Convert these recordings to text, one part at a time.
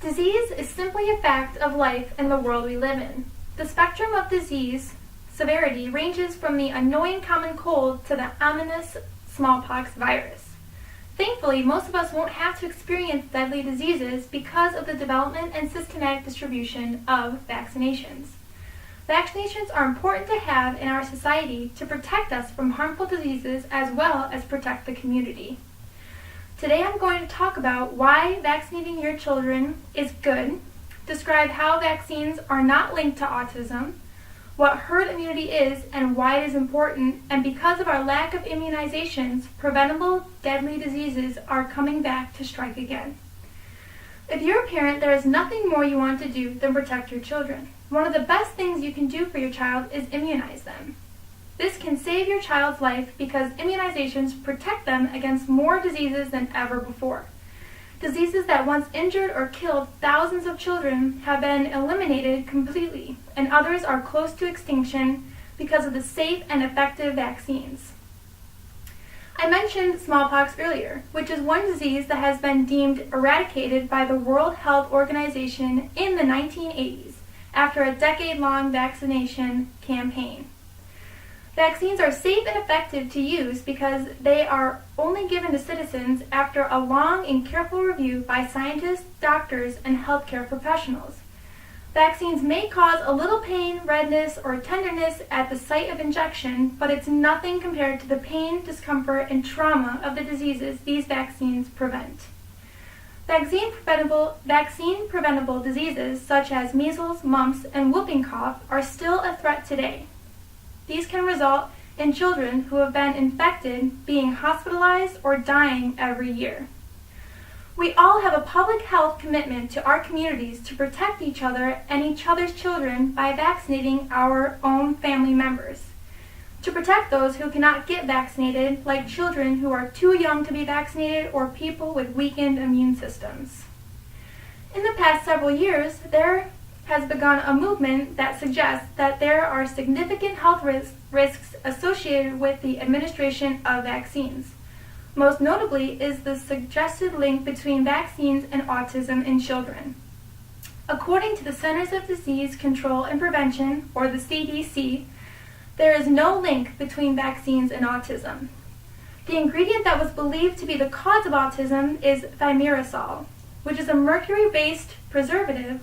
Disease is simply a fact of life in the world we live in. The spectrum of disease severity ranges from the annoying common cold to the ominous smallpox virus. Thankfully, most of us won't have to experience deadly diseases because of the development and systematic distribution of vaccinations. Vaccinations are important to have in our society to protect us from harmful diseases as well as protect the community. Today I'm going to talk about why vaccinating your children is good, describe how vaccines are not linked to autism, what herd immunity is and why it is important, and because of our lack of immunizations, preventable deadly diseases are coming back to strike again. If you're a parent, there is nothing more you want to do than protect your children. One of the best things you can do for your child is immunize them. This can save your child's life because immunizations protect them against more diseases than ever before. Diseases that once injured or killed thousands of children have been eliminated completely, and others are close to extinction because of the safe and effective vaccines. I mentioned smallpox earlier, which is one disease that has been deemed eradicated by the World Health Organization in the 1980s after a decade-long vaccination campaign. Vaccines are safe and effective to use because they are only given to citizens after a long and careful review by scientists, doctors, and healthcare professionals. Vaccines may cause a little pain, redness, or tenderness at the site of injection, but it's nothing compared to the pain, discomfort, and trauma of the diseases these vaccines prevent. Vaccine-preventable diseases such as measles, mumps, and whooping cough are still a threat today. These can result in children who have been infected being hospitalized or dying every year. We all have a public health commitment to our communities to protect each other and each other's children by vaccinating our own family members. To protect those who cannot get vaccinated, like children who are too young to be vaccinated or people with weakened immune systems. In the past several years, there has begun a movement that suggests that there are significant health risks associated with the administration of vaccines. Most notably is the suggested link between vaccines and autism in children. According to the Centers of Disease Control and Prevention, or the CDC, there is no link between vaccines and autism. The ingredient that was believed to be the cause of autism is thimerosal, which is a mercury-based preservative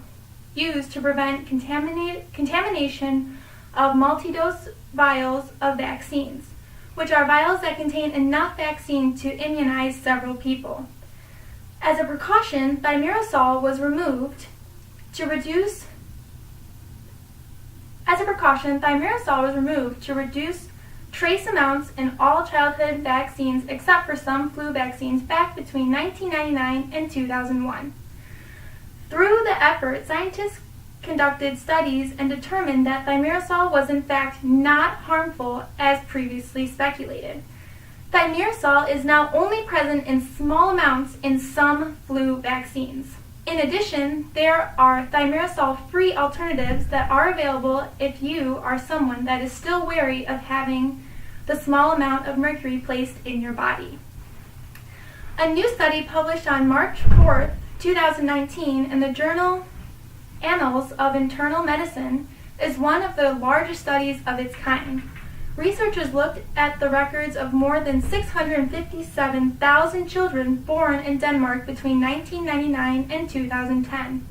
used to prevent contamination of multi-dose vials of vaccines, which are vials that contain enough vaccine to immunize several people. As a precaution, thimerosal was removed to reduce trace amounts in all childhood vaccines except for some flu vaccines back between 1999 and 2001. Through the effort, scientists conducted studies and determined that thimerosal was in fact not harmful as previously speculated. Thimerosal is now only present in small amounts in some flu vaccines. In addition, there are thimerosal-free alternatives that are available if you are someone that is still wary of having the small amount of mercury placed in your body. A new study published on March 4th, 2019 in the journal Annals of Internal Medicine is one of the largest studies of its kind. Researchers looked at the records of more than 657,000 children born in Denmark between 1999 and 2010.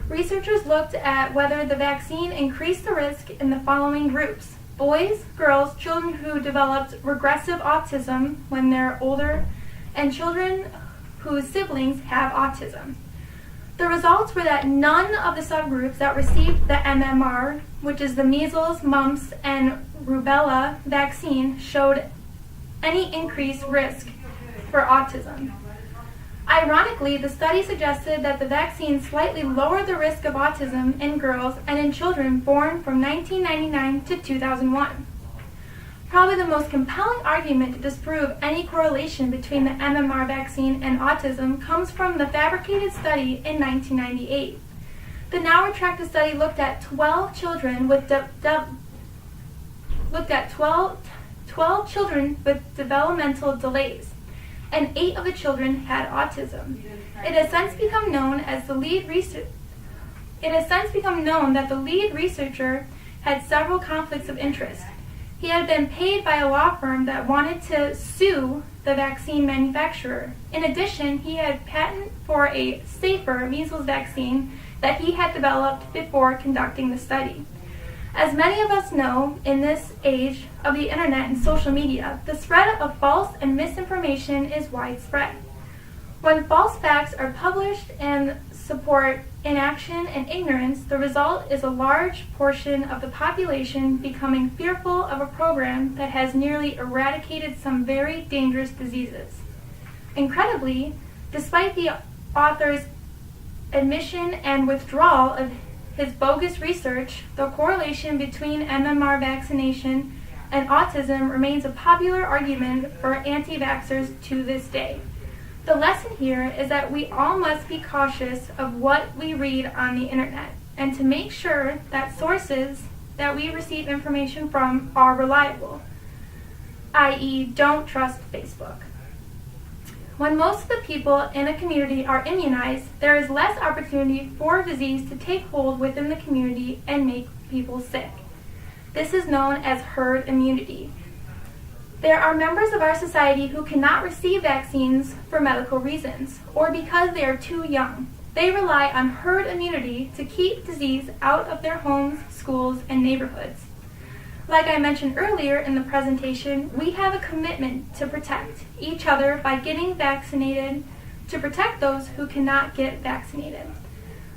Researchers looked at whether the vaccine increased the risk in the following groups: boys, girls, children who developed regressive autism when they're older, and children whose siblings have autism. The results were that none of the subgroups that received the MMR, which is the measles, mumps, and rubella vaccine, showed any increased risk for autism. Ironically, the study suggested that the vaccine slightly lowered the risk of autism in girls and in children born from 1999 to 2001. Probably the most compelling argument to disprove any correlation between the MMR vaccine and autism comes from the fabricated study in 1998. The now retracted study looked at 12 children with children with developmental delays. and 8 of the children had autism. It has since become known that the lead researcher had several conflicts of interest. He had been paid by a law firm that wanted to sue the vaccine manufacturer. In addition, he had patent for a safer measles vaccine that he had developed before conducting the study. As many of us know, in this age of the internet and social media, the spread of false and misinformation is widespread. When false facts are published and support inaction and ignorance, the result is a large portion of the population becoming fearful of a program that has nearly eradicated some very dangerous diseases. Incredibly, despite the author's admission and withdrawal of his bogus research, the correlation between MMR vaccination and autism remains a popular argument for anti-vaxxers to this day. The lesson here is that we all must be cautious of what we read on the internet and to make sure that sources that we receive information from are reliable, i.e., don't trust Facebook. When most of the people in a community are immunized, there is less opportunity for disease to take hold within the community and make people sick. This is known as herd immunity. There are members of our society who cannot receive vaccines for medical reasons or because they are too young. They rely on herd immunity to keep disease out of their homes, schools, and neighborhoods. Like I mentioned earlier in the presentation, we have a commitment to protect each other by getting vaccinated to protect those who cannot get vaccinated.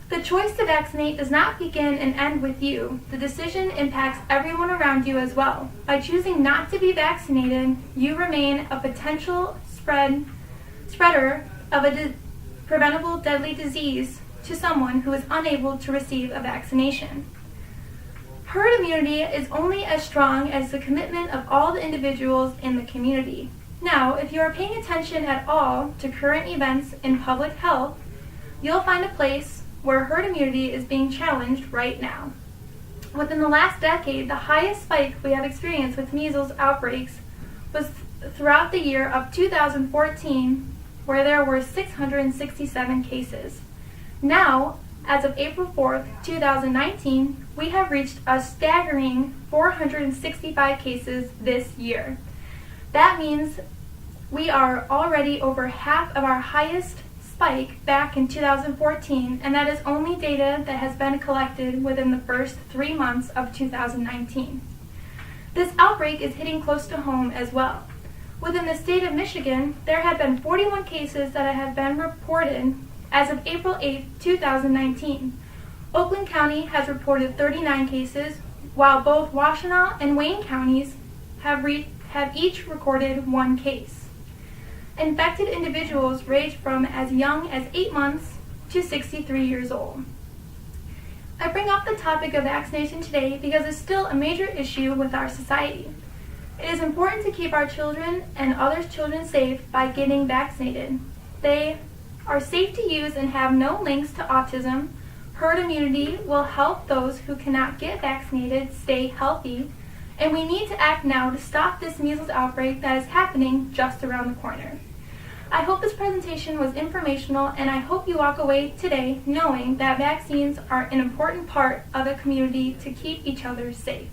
The choice to vaccinate does not begin and end with you. The decision impacts everyone around you as well. By choosing not to be vaccinated, you remain a potential spreader of a preventable deadly disease to someone who is unable to receive a vaccination. Herd immunity is only as strong as the commitment of all the individuals in the community. Now, if you are paying attention at all to current events in public health, you'll find a place where herd immunity is being challenged right now. Within the last decade, the highest spike we have experienced with measles outbreaks was throughout the year of 2014, where there were 667 cases. Now, as of April 4th, 2019, we have reached a staggering 465 cases this year. That means we are already over half of our highest spike back in 2014, and that is only data that has been collected within the first 3 months of 2019. This outbreak is hitting close to home as well. Within the state of Michigan, there have been 41 cases that have been reported as of April 8, 2019. Oakland County has reported 39 cases, while both Washtenaw and Wayne counties have each recorded 1 case. Infected individuals range from as young as 8 months to 63 years old. I bring up the topic of vaccination today because it's still a major issue with our society. It is important to keep our children and other children safe by getting vaccinated. They are safe to use and have no links to autism. Herd immunity will help those who cannot get vaccinated stay healthy, and we need to act now to stop this measles outbreak that is happening just around the corner. I hope this presentation was informational, and I hope you walk away today knowing that vaccines are an important part of a community to keep each other safe.